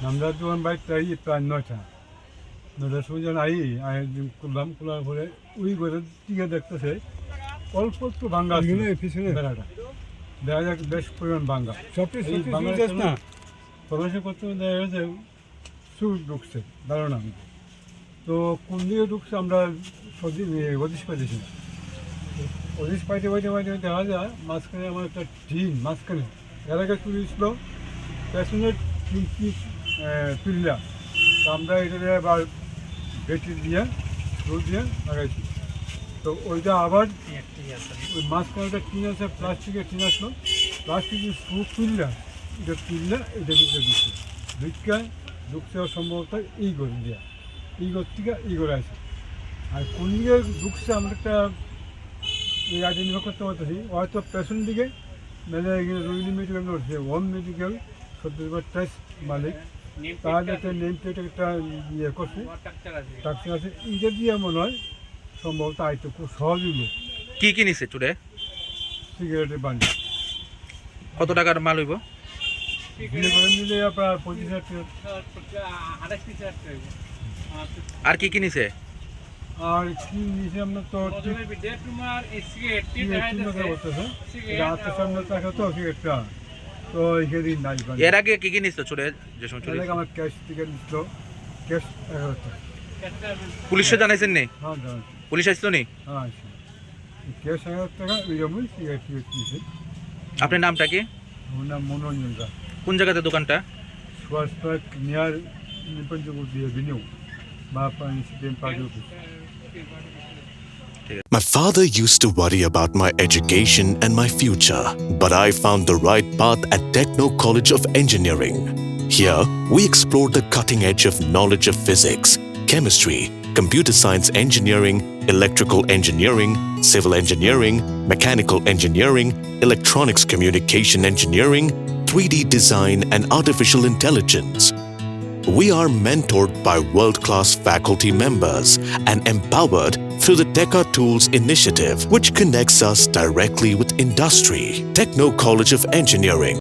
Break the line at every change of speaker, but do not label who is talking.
আমরা যখন বাড়িতে আই প্রায় 9টার সময় যখন করলাম খোলার পরে ওই ঘরের দিকে দেখতেছে অল্প একটু ভাঙ্গা পিছনে বেড়াটা দেখা যাক বেশ পরিমাণ ভাঙ্গা এই বাংলা প্রবেশের করতে দেখা গেছে সুর ঢুকছে দাঁড়ানো তো কোন দিকে ঢুকছে আমরা হদিশ পাইতেছি না হদিশ পাইতে দেখা যায় মাঝখানে আমার একটা টিন মাঝখানে এর আগে চুরি ছিল পেছনের পিল্লা তো আমরা এটা আবার বেটি দিয়ে রোদ দিয়ে লাগাইছি তো ওইটা আবার ওই মাঝখানে একটা টিন আছে প্লাস্টিকের টিন আসলো প্লাস্টিকের পিল্লা এটা পিল্লা এটা ভিতরে ঢুকছে সম্ভবত এই ঘর দিয়া এই ঘর থেকে এই ঘরে আছে আর কোন দিকে ঢুকছে আমরা একটা আইডেন্টিফাই করতে পারতেছি হয়তো পেছন দিকে মানে রোহিণী মেডিকেল রয়েছে হোম মেডিকেল ছত্তিশগড় ট্রাস্ট মালিক তাহলে একটা নেম প্লেট একটা ইয়ে করছে ট্রাকচার আছে এইটা দিয়ে মনে হয় সম্ভবত আইতো খুব সহজই লোক
কি নিছে চুরে
সিগারেটের বান্ডি
কত টাকার মাল হইব
মিলে আপনার 25,000
আর কি নিছে
আর কি নিচে আমরা তো সামনে টাকা তো সিগারেটটা তো এখানে নাই
এর আগে কি নিছে চুরে যে সময় চুরে
আমার ক্যাশ থেকে নিচ্ছিল ক্যাশ 11 টাকা
পুলিশে জানাইছেন নি
হ্যাঁ জানাই
পুলিশ আসতো নি
হ্যাঁ ক্যাশ 11 টাকা ওই জন্যই সিগারেট নিয়েছে
আপনার নামটা কি
ওর নাম মনোরঞ্জন দা
কোন জায়গাতে দোকানটা
সুভাষ পার্ক নিয়ার নিপঞ্চপুর দিয়ে বিনিউ বা incident party office
My father used to worry about my education and my future, but I found the right path at Techno College of Engineering. Here, we explored the cutting edge of knowledge of physics, chemistry, computer science engineering, electrical engineering, civil engineering, mechanical engineering, electronics communication engineering, 3D design and artificial intelligence. We are mentored by world-class faculty members and empowered through the Teka Tools initiative, which connects us directly with industry. Techno College of Engineering.